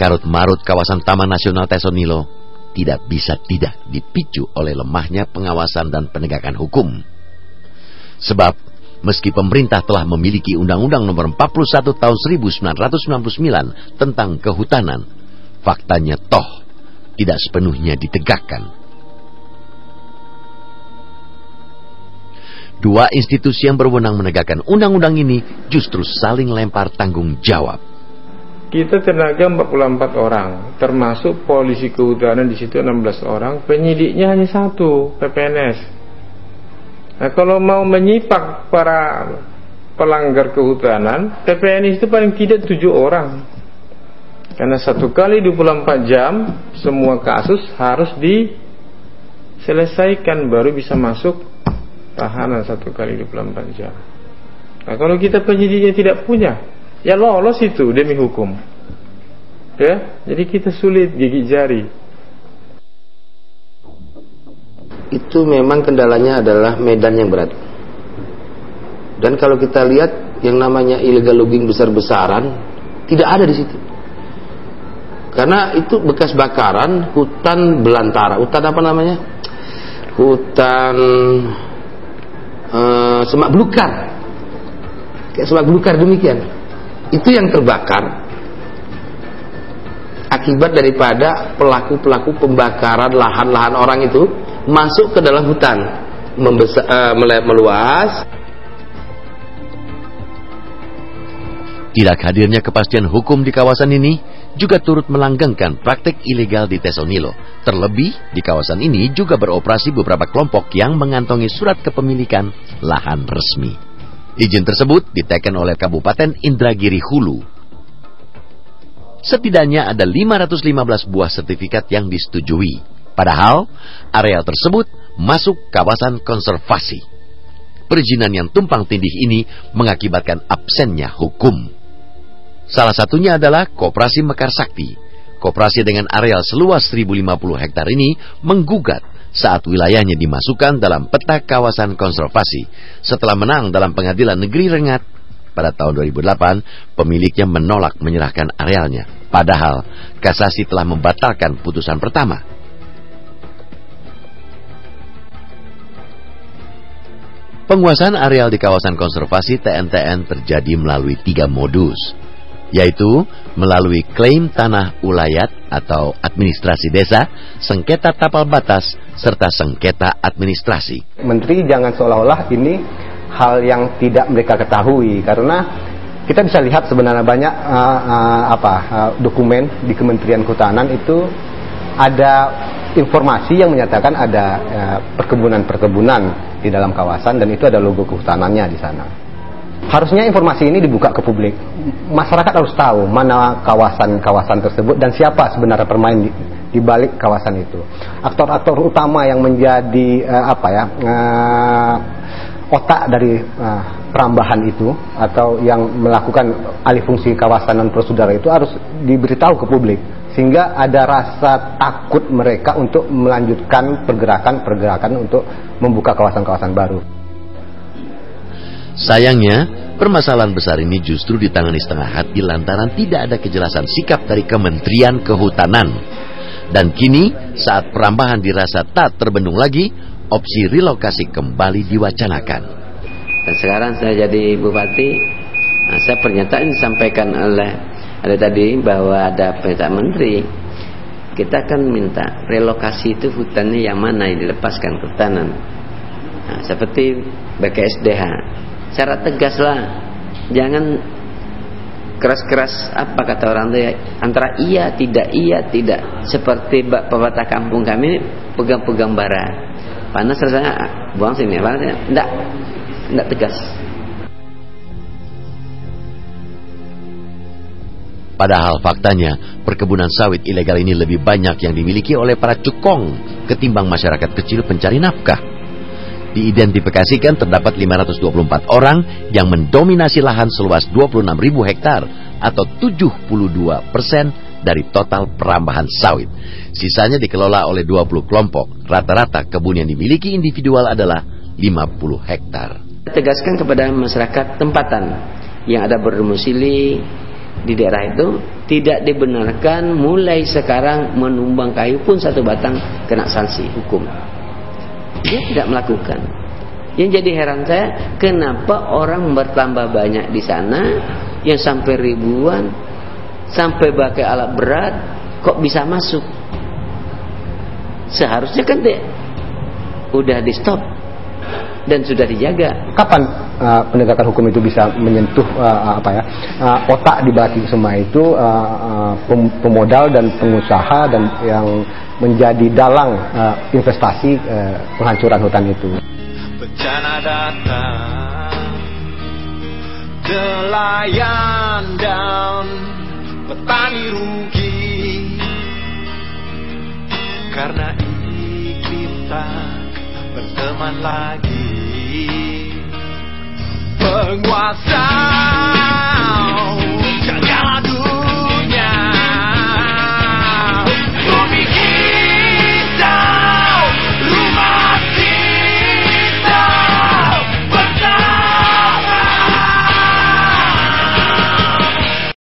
Karut-marut kawasan Taman Nasional Tesonilo tidak bisa tidak dipicu oleh lemahnya pengawasan dan penegakan hukum. Sebab, meski pemerintah telah memiliki Undang-Undang Nomor 41 Tahun 1999 tentang kehutanan, faktanya toh tidak sepenuhnya ditegakkan. Dua institusi yang berwenang menegakkan undang-undang ini justru saling lempar tanggung jawab. Kita tenaga 44 orang, termasuk polisi kehutanan di situ 16 orang, penyidiknya hanya 1, PPNS. Nah, kalau mau menyipak para pelanggar kehutanan, PPNS itu paling tidak 7 orang. Karena 1 kali 24 jam, semua kasus harus diselesaikan baru bisa masuk tahanan 1 kali 24 jam. Nah, kalau kita penyidiknya tidak punya, ya lolos itu demi hukum. Ya, jadi kita sulit gigit jari. Itu memang kendalanya adalah medan yang berat. Dan kalau kita lihat yang namanya illegal logging besar-besaran tidak ada di situ. Karena itu bekas bakaran hutan belantara, hutan apa namanya? Hutan semak belukar, kayak semak belukar demikian. Itu yang terbakar akibat daripada pelaku-pelaku pembakaran lahan-lahan orang itu masuk ke dalam hutan, meluas. Tidak hadirnya kepastian hukum di kawasan ini juga turut melanggengkan praktek ilegal di Tesonilo. Terlebih, di kawasan ini juga beroperasi beberapa kelompok yang mengantongi surat kepemilikan lahan resmi. Izin tersebut diteken oleh Kabupaten Indragiri Hulu. Setidaknya ada 515 buah sertifikat yang disetujui. Padahal, areal tersebut masuk kawasan konservasi. Perizinan yang tumpang tindih ini mengakibatkan absennya hukum. Salah satunya adalah Koperasi Mekar Sakti. Koperasi dengan areal seluas 1050 hektar ini menggugat saat wilayahnya dimasukkan dalam peta kawasan konservasi. Setelah menang dalam Pengadilan Negeri Rengat pada tahun 2008, pemiliknya menolak menyerahkan arealnya. Padahal kasasi telah membatalkan putusan pertama. Penguasaan areal di kawasan konservasi TNTN terjadi melalui 3 modus, yaitu melalui klaim tanah ulayat atau administrasi desa, sengketa tapal batas, serta sengketa administrasi. Menteri jangan seolah-olah ini hal yang tidak mereka ketahui, karena kita bisa lihat sebenarnya banyak dokumen di Kementerian Kehutanan itu ada informasi yang menyatakan ada perkebunan-perkebunan di dalam kawasan, dan itu ada logo kehutanannya di sana. Harusnya informasi ini dibuka ke publik. Masyarakat harus tahu mana kawasan-kawasan tersebut dan siapa sebenarnya bermain di balik kawasan itu. Aktor-aktor utama yang menjadi otak dari perambahan itu atau yang melakukan alih fungsi kawasan non prosedural itu harus diberitahu ke publik, sehingga ada rasa takut mereka untuk melanjutkan pergerakan untuk membuka kawasan-kawasan baru. Sayangnya, permasalahan besar ini justru ditangani setengah hati lantaran tidak ada kejelasan sikap dari Kementerian Kehutanan. Dan kini, saat perambahan dirasa tak terbendung lagi, opsi relokasi kembali diwacanakan. Dan sekarang saya jadi bupati, saya pernyataan disampaikan oleh ada tadi bahwa ada pernyataan menteri. Kita akan minta relokasi itu hutannya yang mana yang dilepaskan ke hutanan. Nah, seperti BKSDH. Secara tegas lah, jangan keras-keras apa kata orang tua, antara iya tidak seperti pepatah kampung kami, pegang-pegang bara panas rasanya buang sini, panasnya enggak tegas. Padahal faktanya perkebunan sawit ilegal ini lebih banyak yang dimiliki oleh para cukong ketimbang masyarakat kecil pencari nafkah. Diidentifikasikan terdapat 524 orang yang mendominasi lahan seluas 26.000 hektar atau 72% dari total perambahan sawit. Sisanya dikelola oleh 20 kelompok. Rata-rata kebun yang dimiliki individual adalah 50 hektar. Tegaskan kepada masyarakat tempatan yang ada berdomisili di daerah itu tidak dibenarkan mulai sekarang menumbang kayu pun satu batang kena sanksi hukum. Dia tidak melakukan. Yang jadi heran saya, kenapa orang bertambah banyak di sana yang sampai ribuan, sampai pakai alat berat, kok bisa masuk? Seharusnya kan udah di stop dan sudah dijaga. Kapan penegakan hukum itu bisa menyentuh otak di balik semua itu, pemodal dan pengusaha dan yang menjadi dalang investasi penghancuran hutan itu? Bencana datang, nelayan dan petani rugi karena iklim tak berteman lagi. Penguasa